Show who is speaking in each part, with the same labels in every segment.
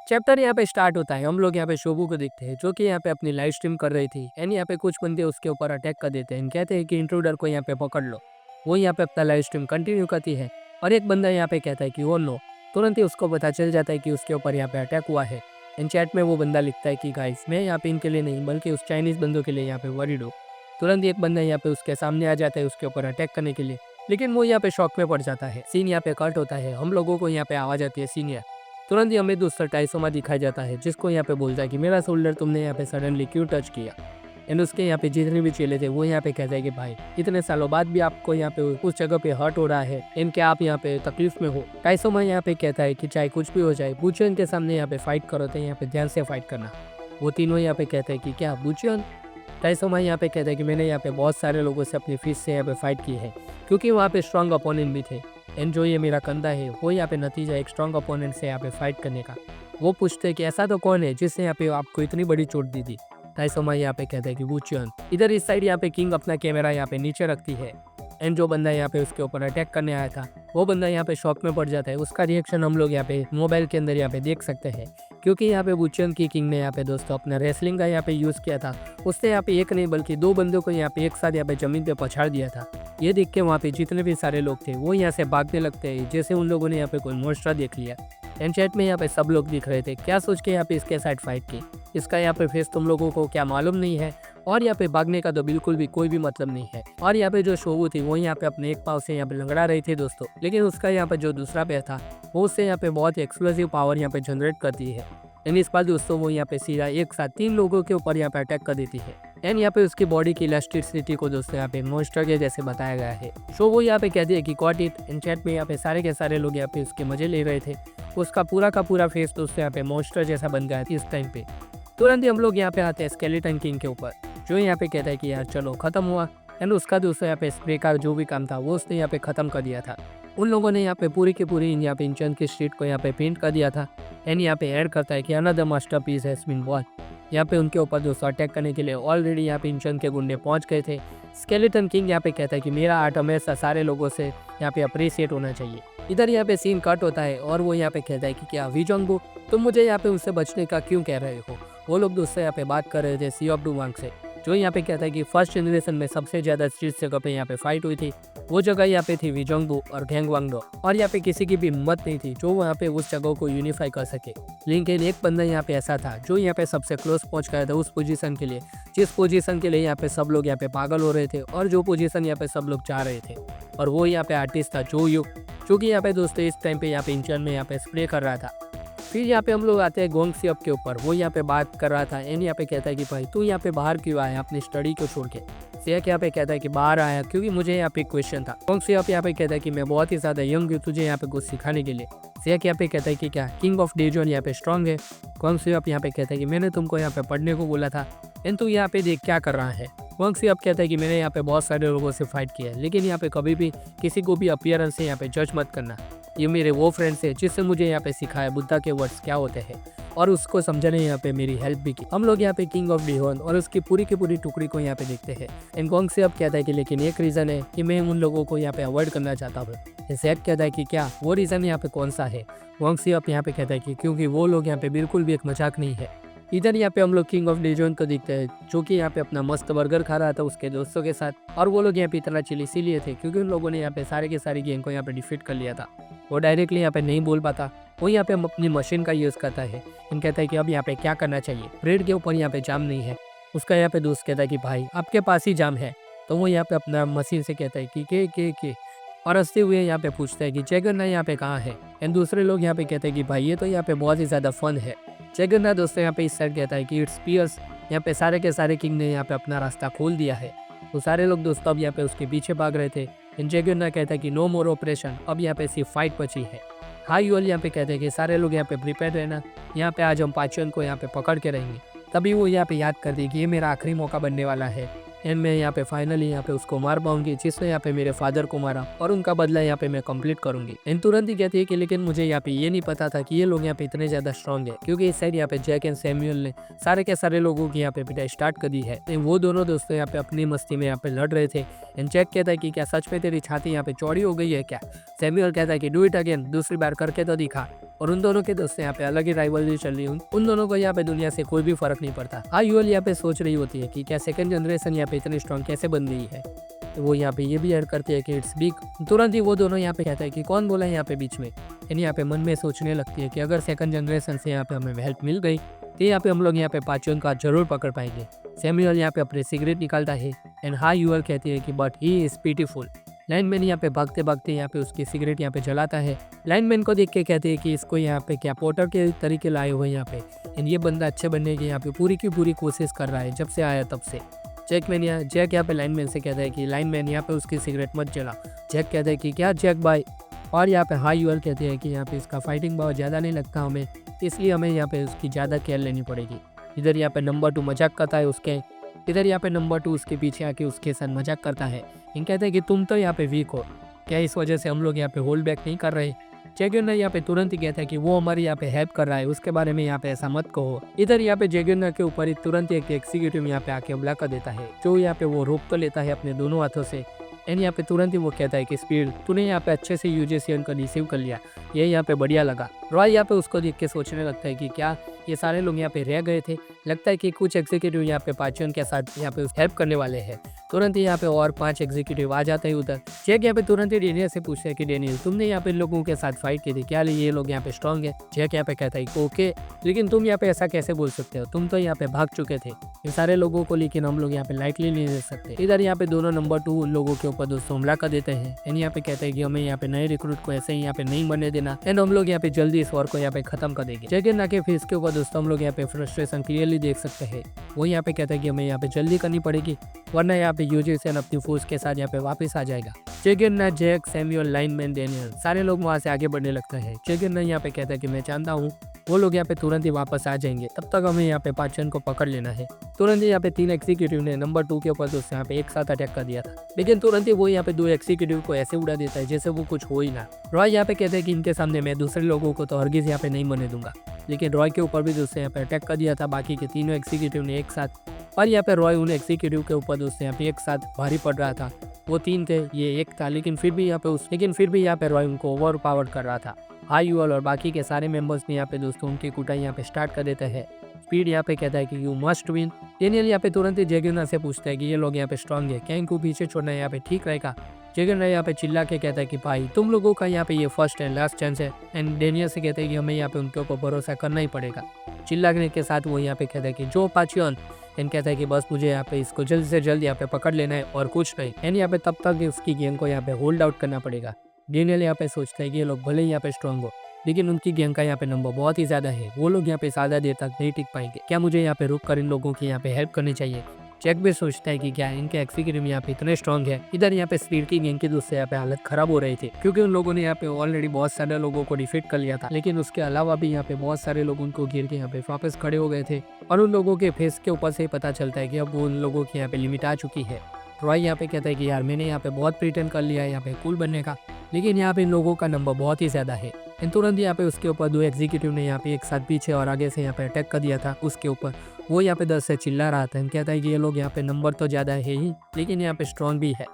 Speaker 1: Chapter यहाँ पे start होता है। हम लोग यहाँ पे शोबू को देखते हैं जो कि यहाँ पे अपनी लाइव स्ट्रीम कर रही थी एंड यहाँ पे कुछ बंदे उसके ऊपर अटैक कर देते हैं। कहते हैं कि इंट्रूडर को यहाँ पे पकड़ लो। वो यहाँ पे अपना लाइव स्ट्रीम कंटिन्यू करती है और एक बंदा यहाँ पे कहता है कि वो नो। तुरंत ही उसको पता चल जाता है कि उसके ऊपर यहाँ पे अटैक हुआ है। इन चैट में वो बंदा लिखता है कि गाइस मैं यहाँ पे इनके लिए नहीं बल्कि उस चाइनीज़ बंदों के लिए यहाँ पे वरीड हूँ। तुरंत ही एक बंदा यहाँ पे उसके सामने आ जाता है उसके ऊपर अटैक करने के लिए, लेकिन वो यहाँ पे शॉक में पड़ जाता है। सीन यहाँ पे कट होता है। हम लोगों को यहाँ पे आवाज़ आती है सीनियर। तुरंत ही हमें दूसरा टाइसोमा दिखाया जाता है जिसको यहाँ पे बोलता है कि मेरा शोल्डर तुमने यहाँ पे सडनली क्यों टच किया। एंड उसके यहाँ पे जितने भी चेले थे वो यहाँ पे कहते हैं कि भाई इतने सालों बाद भी आपको यहाँ पे उस जगह पे हर्ट हो रहा है इनके आप यहाँ पे तकलीफ में हो। टाइसोमा यहाँ पे कहता है कि चाहे कुछ भी हो जाए बुचियन के सामने यहाँ पे फाइट करो तो यहाँ पे ध्यान से फाइट करना। वो तीनों यहाँ पे कहते हैं कि क्या बुचियन। टाइसोमा यहाँ पे कहता है कि मैंने यहाँ पे बहुत सारे लोगों से अपनी फीस से यहाँ पे फाइट की है क्योंकि वहाँ पे स्ट्रॉन्ग अपोनेंट भी थे। एंड जो ये मेरा कंधा है वो यहाँ पे नतीजा एक स्ट्रॉन्ग अपोनेंट से यहाँ पे फाइट करने का। वो पूछते हैं कि ऐसा तो कौन है जिसने यहाँ पे आपको इतनी बड़ी चोट दी थी। टाइसोमा यहाँ पे कहता है कि वुचियन। इधर इस साइड यहाँ पे किंग अपना कैमरा यहाँ पे नीचे रखती है एंड जो बंदा यहाँ पे उसके ऊपर अटैक करने आया था वो बंदा यहाँ पे शॉक में पड़ जाता है। उसका रिएक्शन हम लोग यहाँ पे मोबाइल के अंदर यहाँ पे देख सकते हैं क्योंकि यहाँ पे वुचियन की किंग ने यहाँ पे दोस्तों अपना रेसलिंग का यहाँ पे यूज़ किया था। उसने यहाँ पे एक नहीं बल्कि दो बंदों को यहाँ पे एक साथ यहाँ पे जमीन पे पछाड़ दिया था। ये देख के वहाँ पे जितने भी सारे लोग थे वो यहाँ से भागने लगते हैं जैसे उन लोगों ने यहाँ पे कोई मोस्टर देख लिया। एंड चैट में यहाँ पे सब लोग दिख रहे थे क्या सोच के यहाँ पे इसके साइड फाइट की। इसका यहाँ पे फेस तुम लोगों को क्या मालूम नहीं है और यहाँ पे भागने का तो बिल्कुल भी कोई भी मतलब नहीं है। और यहाँ पे जो शोबू थी वो यहाँ पे अपने एक पाँव से यहाँ पे लंगड़ा रही थी दोस्तों, लेकिन उसका यहाँ पे जो दूसरा पैर था वो उससे यहाँ पे बहुत एक्सप्लोसिव पावर यहाँ पे जनरेट करती है। एंड इस बार दोस्तों वो यहाँ पे सीधा एक साथ 3 लोगों के ऊपर यहाँ पे अटैक कर देती है। एंड यहाँ पे उसकी बॉडी की इलास्टिसिटी को दोस्तों यहाँ पे मॉन्स्टर के जैसे बताया गया है। सो वो यहाँ पे कहती है कि गॉट इट। इन चैट में यहाँ पे सारे के सारे लोग यहाँ पे उसके मजे ले रहे थे। उसका पूरा का पूरा फेस दोस्तों यहाँ पे मॉन्स्टर जैसा बन गया था इस टाइम पे। तुरंत ही हम लोग यहाँ पे आते हैं स्केलेटन किंग के ऊपर जो यहाँ पे कहता है कि यार चलो खत्म हुआ। एंड उसका दोस्तों यहाँ पे स्प्रे का जो भी काम था वो उसने यहाँ पे खत्म कर दिया था। उन लोगों ने यहाँ पे पूरी की पूरी यहाँ पे इंचन की स्ट्रीट को यहाँ पे पेंट कर दिया था। एंड यहाँ पे ऐड करता है कि another masterpiece has been born. यहाँ पे उनके ऊपर दोस्तों अटैक करने के लिए ऑलरेडी यहाँ पे इंचन के गुंडे पहुँच गए थे। स्केलेटन किंग यहाँ पे कहता है कि मेरा आर्ट हमेशा सारे लोगों से यहाँ पे अप्रिशिएट होना चाहिए। इधर यहाँ पे सीन कट होता है और वो यहाँ पे कहता है कि क्या वीजोंगबू तुम मुझे यहाँ पे उससे बचने का क्यों कह रहे हो। वो लोग दोस्तों यहाँ पे बात कर रहे थे सी ऑफ डुवांग से जो यहाँ पे कहता है कि फर्स्ट जनरेशन में सबसे ज़्यादा जिस जगह पे यहाँ पे फाइट हुई थी वो जगह यहाँ पे थी वीजोंगबू और घेंगवांगडो और यहाँ पे किसी की भी हिम्मत नहीं थी जो वहाँ पे उस जगह को यूनिफाई कर सके। लेकिन एक बंदा यहाँ पे ऐसा था जो यहाँ पे सबसे क्लोज पहुँच गया था उस पोजीशन के लिए जिस पोजीशन के लिए यहाँ पे सब लोग यहाँ पे पागल हो रहे थे और जो पोजीशन यहाँ पे सब लोग चाह रहे थे। और वो यहाँ पे आर्टिस्ट था जो युग जो कि यहाँ पे दोस्तों इस टाइम पे यहाँ पे इंचन में यहाँ पे स्प्रे कर रहा था। फिर यहाँ पे हम लोग आते हैं गोंग सियप के ऊपर। वो यहाँ पे बात कर रहा था एंड यहाँ पे कहता है कि भाई तू यहाँ पे बाहर क्यों आया अपनी स्टडी को छोड़ के। सियक यहाँ पे कहता है कि बाहर आया क्योंकि मुझे यहाँ पे क्वेश्चन था। गोंग सियप यहाँ पे कहता है कि मैं बहुत ही ज़्यादा यंग हूँ तुझे यहाँ पे कुछ सिखाने के लिए। सियक यहाँ पे कहता है कि क्या किंग ऑफ डेजोन यहाँ पे स्ट्रॉन्ग है। गोंग सियप यहाँ पे कहता है कि मैंने तुमको यहाँ पे पढ़ने को बोला था एंड तू यहाँ पे देख क्या कर रहा है। गोंग सियप कहता है कि मैंने यहाँ पे बहुत सारे लोगों से फाइट किया है लेकिन यहाँ पे कभी भी किसी को भी अपीयरेंस से यहाँ पे जज मत करना। ये मेरे वो फ्रेंड्स है जिससे मुझे यहाँ पे सिखाया बुद्धा के वर्ड्स क्या होते हैं और उसको समझने यहाँ पे मेरी हेल्प भी की। हम लोग यहाँ पे किंग ऑफ डेजोन और उसकी पूरी की पूरी टुकड़ी को यहाँ पे देखते हैं। एंड गोंग सियप कहता है कि लेकिन एक रीज़न है कि मैं उन लोगों को यहाँ पे अवॉइड करना चाहता हूँ। जैक कहता है कि क्या वो रीज़न यहाँ पे कौन सा है। गोंग सियप यहाँ पे कहता है कि क्योंकि वो लोग यहाँ पे बिल्कुल भी एक मजाक नहीं है। इधर यहाँ पे हम लोग किंग ऑफ डेजोन को देखते हैं जो कि यहाँ पे अपना मस्त बर्गर खा रहा था उसके दोस्तों के साथ। और वो लोग यहाँ पे इतना चिल इसीलिए थे क्योंकि उन लोगों ने यहाँ पे सारे के सारे गैंग को यहाँ पे डिफीट कर लिया था। वो डायरेक्टली यहाँ पे नहीं बोल पाता। वो यहाँ पे अपनी मशीन का यूज़ करता है। इन कहता है कि अब यहाँ पे क्या करना चाहिए। ब्रेड के ऊपर यहाँ पे जाम नहीं है। उसका यहाँ पे दोस्त कहता है कि भाई आपके पास ही जाम है। तो वो यहाँ पे अपना मशीन से कहता है कि के और हंसते हुए यहाँ पे पूछता है कि जगन्नाथ यहाँ पे कहाँ है। एंड दूसरे लोग यहाँ पे कहते हैं कि भाई ये तो यहाँ पे बहुत ही ज़्यादा फन है। जगन्नाथ दोस्तों यहाँ पे इस साइड कहता है कि इट्स पियर्स। यहाँ पे सारे के सारे किंग ने यहाँ पे अपना रास्ता खोल दिया है। तो सारे लोग दोस्तों अब यहाँ पे उसके पीछे भाग रहे थे। एंड जगन्नाथ कहता है कि नो मोर ऑपरेशन, अब यहाँ पे सिर्फ फाइट बची है। हाई ओल यहाँ पे कहते हैं कि सारे लोग यहाँ पे प्रिपेयर रहना, यहाँ पे आज हम पाचन को यहाँ पे पकड़ के रहेंगे। तभी वो यहाँ पे याद कर दी कि ये मेरा आखिरी मौका बनने वाला है एंड मैं यहाँ पे फाइनली यहाँ पे उसको मार पाऊंगी जिसने यहाँ पे मेरे फादर को मारा और उनका बदला यहाँ पे मैं कंप्लीट करूंगी। एंड तुरंत ही कहती है कि लेकिन मुझे यहाँ पे ये नहीं पता था कि ये लोग यहाँ पे इतने ज्यादा स्ट्रॉन्ग है क्योंकि इस साइड यहाँ पे जैक एंड सैमुअल ने सारे के सारे लोगों की यहाँ पे पिटाई स्टार्ट कर दी है। वो दोनों दोस्तों यहाँ पे अपनी मस्ती में यहाँ पे लड़ रहे थे। एंड जैक कहता है कि क्या सच में तेरी छाती यहाँ पे चौड़ी हो गई है क्या। सैमुअल कहता है कि डू इट अगेन, दूसरी बार करके तो दिखा। और उन दोनों के दोस्त यहाँ पे अलग ही राइवलरी चल रही है। उन दोनों को यहाँ पे दुनिया से कोई भी फर्क नहीं पड़ता। यूएल यहाँ पे सोच रही होती है कि क्या सेकंड जनरेशन यहाँ पे इतनी स्ट्रॉन्ग कैसे बन गई है। तो वो यहाँ पे ये भी ऐड करते हैं कि इट्स बिग। तुरंत ही वो दोनों यहाँ पे कहता है कि कौन बोला है यहाँ पे बीच में। यानी यहाँ पे मन में सोचने लगती है कि अगर सेकंड जनरेशन से यहाँ पे हमें हेल्प मिल गई तो यहाँ पे हम लोग यहाँ पे पाचन का जरूर पकड़ पाएंगे। सैमुअल यहाँ पे अपने सिगरेट निकालता है एंड यूएल कहती है कि but he is beautiful. Lineman यहाँ पे भागते भागते यहाँ पे उसकी सिगरेट यहाँ पे जलाता है। लाइनमैन को देख के कहते हैं कि इसको यहाँ पे क्या पोर्टर के तरीके लाए हुए यहाँ पे, एंड ये बंदा अच्छे बनने की यहाँ पे पूरी की पूरी कोशिश कर रहा है जब से आया तब से। जैक यहाँ पे लाइनमैन से कहता है कि लाइनमैन यहाँ पे उसकी सिगरेट मत जला। जैक कहता है कि क्या जैक भाई। और यहाँ पे यूएल कहते हैं कि यहाँ पे इसका फाइटिंग बहुत ज़्यादा नहीं लगता हमें, इसलिए हमें यहाँ पे उसकी ज़्यादा केयर लेनी पड़ेगी। इधर यहाँ पे नंबर 2 मजाक करता है उसके, इधर यहाँ पे नंबर 2 उसके पीछे आके उसके साथ मजाक करता है। इन कहते हैं कि तुम तो यहाँ पे वीक हो, क्या इस वजह से हम लोग यहाँ पे होल्ड बैक नहीं कर रहे। जैगरनर यहाँ पे तुरंत ही कहता है कि वो हमारी यहाँ पे हेल्प कर रहा है, उसके बारे में यहाँ पे ऐसा मत कहो। इधर यहाँ पे जैगरनर के ऊपर ही तुरंत एक एग्जीक्यूटिव यहाँ पे आके हमला कर देता है, जो यहाँ पे वो रोक तो लेता है अपने दोनों हाथों से। एंड यहाँ पे तुरंत ही वो कहता है कि स्पीड, तूने यहाँ पे अच्छे से यूजेसियन को रिसीव कर लिया, ये यहाँ पे बढ़िया लगा। रॉय यहाँ पे उसको देख के सोचने लगता है कि क्या ये सारे लोग यहाँ पे रह गए थे, लगता है कि कुछ एग्जीक्यूटिव यहाँ पे पाचन के साथ यहाँ पे हेल्प करने वाले हैं। तुरंत ही यहाँ पे और 5 एग्जीक्यूटिव आ जाते हैं उधर। जैक यहाँ पे तुरंत ही डेनियल से पूछता है कि डेनियल, तुमने यहाँ पे लोगों के साथ फाइट की थी, क्या ये लोग यहाँ पे स्ट्रॉन्ग है। जैक यहाँ पे कहता है ओके, लेकिन तुम यहाँ पे ऐसा कैसे बोल सकते हो, तुम तो यहाँ पे भाग चुके थे इन सारे लोगों को, लेकिन हम लोग यहाँ पे लाइटली नहीं ले सकते। इधर यहाँ पे दोनों नंबर 2 लोगों के ऊपर दोस्तों हमला कर देते हैं। एंड यहाँ पे कहते हैं कि हमें यहाँ पे नए रिक्रूट को ऐसे ही यहाँ पे नहीं बनने देना, एंड हम लोग यहाँ पे जल्दी इस वॉर को यहाँ पे खत्म कर देंगे। जैक ना के फेस के ऊपर दोस्तों हम लोग यहाँ पे फ्रस्ट्रेशन क्लियरली देख सकते हैं। वो यहाँ पे कहता है कि हमें यहाँ पे जल्दी करनी पड़ेगी, वरना यहाँ पे यूजेसन अपनी फोर्स के साथ यहाँ पे वापस आ जाएगा। जैगरनॉट, जैक, सैमुअल, लाइनमैन, डेनियल सारे लोग वहाँ से आगे बढ़ने लगते हैं। जैगरनॉट यहाँ पे कहता है कि मैं जानता हूँ वो लोग यहाँ पे तुरंत ही वापस आ जाएंगे, तब तक हमें यहाँ पे पाचन को पकड़ लेना है। तुरंत ही यहाँ पे 3 एग्जीक्यूटिव ने नंबर 2 के ऊपर दोस्तों यहाँ पे एक साथ अटैक कर दिया था, लेकिन तुरंत ही वो यहाँ पे 2 एग्जीक्यूटिव को ऐसे उड़ा देता है जैसे वो कुछ हो ही ना। रॉय यहाँ पे कहते हैं कि इनके सामने मैं दूसरे लोगों को तो हरगिज यहाँ पे नहीं मरने दूंगा, लेकिन रॉय के ऊपर भी दोस्तों यहाँ पे अटैक कर दिया था बाकी के तीनों एग्जीक्यूटिव ने एक साथ। और यहाँ पे रॉय उन एग्जीक्यूटिव के ऊपर दोस्तों यहाँ पे एक साथ भारी पड़ रहा था। वो 3 थे, ये 1 था, लेकिन फिर भी यहाँ पे रॉय उनको ओवर पावर कर रहा था। यूएल और बाकी के सारे मेंबर्स ने यहाँ पे दोस्तों उनकी कुटाई यहाँ पे स्टार्ट कर देते हैं। स्पीड यहाँ पे कहता है कि यू मस्ट विन। डेनियल यहाँ पे तुरंत ही जैगरनॉट से पूछता है कि ये लोग यहाँ पे स्ट्रॉन्ग है, क्या इनको पीछे छोड़ना यहाँ पे ठीक रहेगा। जैगरनॉट यहाँ पे चिल्ला के कहता है कि भाई तुम लोगों का यहाँ पे ये फर्स्ट एंड लास्ट चांस है। एंड डेनियल से कहते हैं कि हमें यहाँ पे उनके ऊपर भरोसा करना ही पड़ेगा। चिल्लाने के साथ वो यहाँ पे कहता है कि जो पाचियन, एंड कहता है कि बस मुझे यहाँ पे इसको जल्द से जल्द यहाँ पे पकड़ लेना है और कुछ नहीं। एंड यहाँ पे तब तक उसकी गैंग को यहाँ पे होल्ड आउट करना पड़ेगा। डेनियल यहाँ पे सोचता है कि ये लोग भले ही यहाँ पे स्ट्रॉन्ग हो, लेकिन उनकी गैंग का यहाँ पे नंबर बहुत ही ज्यादा है, वो लोग यहाँ पे ज्यादा देर तक नहीं टिक पाएंगे। क्या मुझे यहाँ पे रुक कर इन लोगों की यहाँ पे हेल्प करनी चाहिए। जैक भी सोचता है कि क्या इनके एग्जीक्यूटिव यहाँ पे इतने स्ट्रॉन्ग है। इधर यहाँ पे स्पीड की गैंग के दोस्त यहाँ पे हालत खराब हो रही थी, क्योंकि उन लोगों ने यहाँ पे ऑलरेडी बहुत सारे लोगों को डिफीट कर लिया था, लेकिन उसके अलावा भी यहाँ पे बहुत सारे लोग उनको गिर के यहाँ पे वापस खड़े हो गए थे। और उन लोगों के फेस के ऊपर से ही पता चलता है कि अब उन लोगों की यहाँ पे लिमिट आ चुकी है। रॉय यहाँ पे कहता है कि यार मैंने यहाँ पे बहुत प्रिटेंड कर लिया है यहाँ पे कूल बनने का, लेकिन यहाँ पे इन लोगों का नंबर बहुत ही ज्यादा है। तुरंत यहाँ पे उसके ऊपर 2 एग्जीक्यूटिव ने यहाँ पे एक साथ पीछे और आगे से यहाँ पे अटैक कर दिया था उसके ऊपर। वो यहाँ पे 10 से चिल्ला रहा था, कहता है कि ये लोग यहाँ पे नंबर तो ज्यादा है ही, लेकिन यहाँ पे स्ट्रॉन्ग भी है।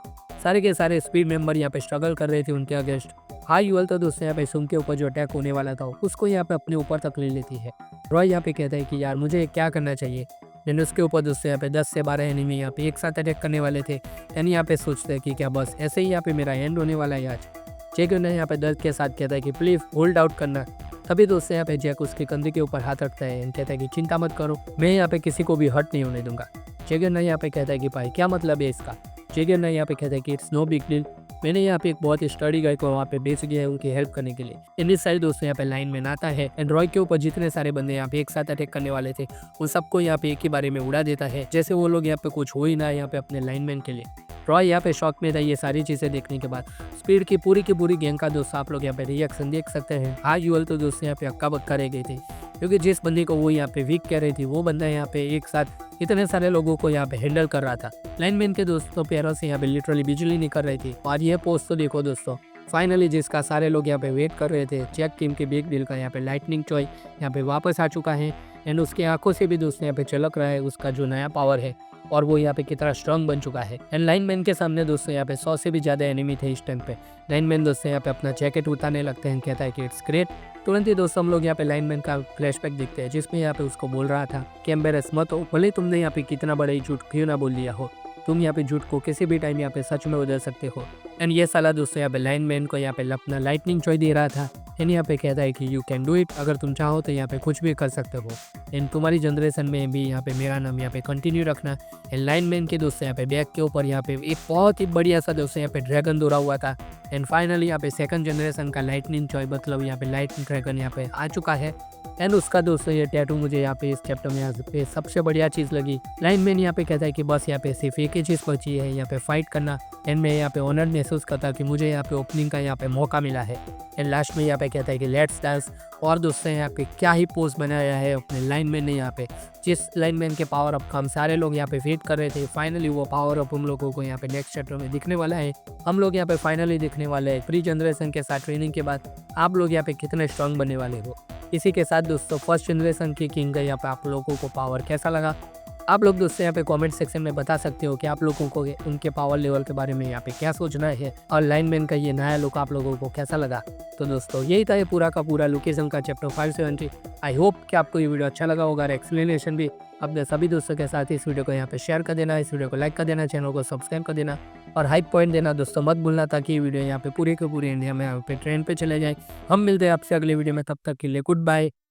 Speaker 1: सारे के सारे स्पीड मेंबर यहाँ पे स्ट्रगल कर रहे थे उनके अगेंस्ट। यूएल तो दोस्तों यहाँ पे सुम के ऊपर जो अटैक होने वाला था उसको यहाँ पे अपने ऊपर तक ले लेती है। रॉय यहाँ पे कहता है कि यार मुझे क्या करना चाहिए। लेकिन उसके ऊपर दोस्तों यहाँ पे 10 से 12 एनिमी यहाँ पे एक साथ अटैक करने वाले थे। यानी यहाँ पे सोचते हैं कि क्या बस ऐसे ही यहाँ पे मेरा एंड होने वाला है आज। जैक यहाँ पे दर्द के साथ कहता है कि प्लीज होल्ड आउट करना। तभी दोस्तों यहाँ पे जैक उसके कंधे के ऊपर हाथ रखता है, कहता है कि चिंता मत करो, मैं यहाँ पे किसी को भी हर्ट नहीं होने दूंगा। जैक यहाँ पे कहता है कि भाई क्या मतलब है इसका। जैक यहाँ पे कहता है कि इट्स नो बिग डील, मैंने यहाँ पे एक बहुत ही स्टडी गाय को वहाँ पे बेच गया है उनकी हेल्प करने के लिए। इन सारे दोस्तों यहाँ पे लाइन में आता है एंड रॉय के ऊपर जितने सारे बंदे यहाँ पे एक साथ अटैक करने वाले थे उन सबको यहाँ पे एक ही बारे में उड़ा देता है, जैसे वो लोग यहाँ पे कुछ हो ही ना यहाँ पे अपने लाइनमैन के लिए। रॉय यहाँ पे शॉक में था ये सारी चीजें देखने के बाद। स्पीड की पूरी गैंग का दोस्त आप लोग यहाँ पे रिएक्शन देख सकते हैं। यूएल तो दोस्तों यहाँ पे अक्का बक्का रह गए थे, क्योंकि जिस बंदे को वो यहाँ पे वीक कह रही थी वो बंदा यहाँ पे एक साथ इतने सारे लोगों को यहाँ पे हैंडल कर रहा था। लाइनमैन के दोस्तों पैरों से यहाँ पे लिटरली बिजली निकल रही थी। और ये पोस्ट तो देखो दोस्तों, फाइनली जिसका सारे लोग यहाँ पे वेट कर रहे थे, जैक टीम के बिग डील का यहाँ पे लाइटनिंग चॉय यहाँ पे वापस आ चुका है एंड उसकी आंखों से भी दोस्तों यहाँ पे झलक रहा है उसका जो नया पावर है। और वो यहाँ पे कितना स्ट्रांग बन चुका है। एंड लाइनमैन के सामने दोस्तों यहाँ पे 100 से भी ज़्यादा एनिमी थे इस टाइम पे। लाइनमैन दोस्तों यहाँ पे अपना जैकेट उतारने लगते हैं, कहता है कि इट्स ग्रेट। तुरंत ही दोस्तों हम लोग यहाँ पे लाइनमैन का फ्लैशबैक देखते हैं, जिसमें यहाँ पे उसको बोल रहा था कि एम्बेरस मत हो, भले तुमने यहाँ पे कितना बड़ा ही झूठ क्यों ना बोल दिया हो, तुम यहाँ पे झूठ को किसी भी टाइम यहाँ पे सच में बदल सकते हो। एंड ये साला दोस्तों यहाँ पे लाइनमैन को यहाँ पे अपना लाइटनिंग चॉइस दे रहा था। एंड यहाँ पे कहता है कि यू कैन डू इट, अगर तुम चाहो तो यहाँ पे कुछ भी कर सकते हो। एंड तुम्हारी जनरेशन में भी यहाँ पे मेरा नाम यहाँ पे कंटिन्यू रखना। एंड लाइनमैन के दोस्तों यहाँ पे बैक के ऊपर यहाँ पे एक बहुत ही बढ़िया सा दोस्तों यहाँ पे ड्रैगन दौड़ा हुआ था। एंड फाइनली यहाँ पे सेकंड जनरेशन का लाइटनिंग चॉइस मतलब यहाँ पे लाइटनिंग ड्रैगन यहाँ पे आ चुका है। एंड उसका दोस्तों ये टैटू मुझे यहाँ पे इस चैप्टर में यहाँ पे सबसे बढ़िया चीज़ लगी। लाइनमैन यहाँ पे कहता है कि बस यहाँ पे सिर्फ एक ही चीज़ बची है, यहाँ पे फाइट करना। एंड मैं यहाँ पे ऑनर महसूस करता कि मुझे यहाँ पे ओपनिंग का यहाँ पे मौका मिला है। एंड लास्ट में यहाँ पे कहता है कि लेट्स डांस। और दोस्तों यहाँ पे क्या ही पोज बनाया है अपने लाइनमैन ने यहाँ पे, जिस लाइनमैन के पावर अप का हम सारे लोग यहाँ पे वेट कर रहे थे, फाइनली वो पावर अप हम लोगों को यहाँ पे नेक्स्ट चैप्टर में दिखने वाला है। हम लोग यहाँ पे फाइनली दिखने वाले हैं प्री जनरेशन के साथ ट्रेनिंग के बाद आप लोग यहाँ पे कितने स्ट्रांग बनने वाले हो। इसी के साथ दोस्तों फर्स्ट जनरेशन की किंग का यहाँ पे आप लोगों को पावर कैसा लगा, आप लोग दोस्तों यहाँ पे कमेंट सेक्शन में बता सकते हो कि आप लोगों को उनके पावर लेवल के बारे में यहाँ पे क्या सोचना है, और लाइनमैन का ये नया लुक आप लोगों को कैसा लगा। तो दोस्तों यही था ये पूरा का पूरा लुकिज्म का चैप्टर 570। आई होप कि आपको ये वीडियो अच्छा लगा होगा और एक्सप्लेनेशन भी अपने सभी दोस्तों के साथ इस वीडियो को यहाँ पे शेयर कर देना, इस वीडियो को लाइक कर देना, चैनल को सब्सक्राइब कर देना और हाइप पॉइंट देना दोस्तों मत भूलना, ताकि ये वीडियो यहाँ पे पूरे के पूरे इंडिया में यहाँ पे ट्रेंड पे चले जाए। हम मिलते हैं आपसे अगले वीडियो में, तब तक के लिए गुड बाय।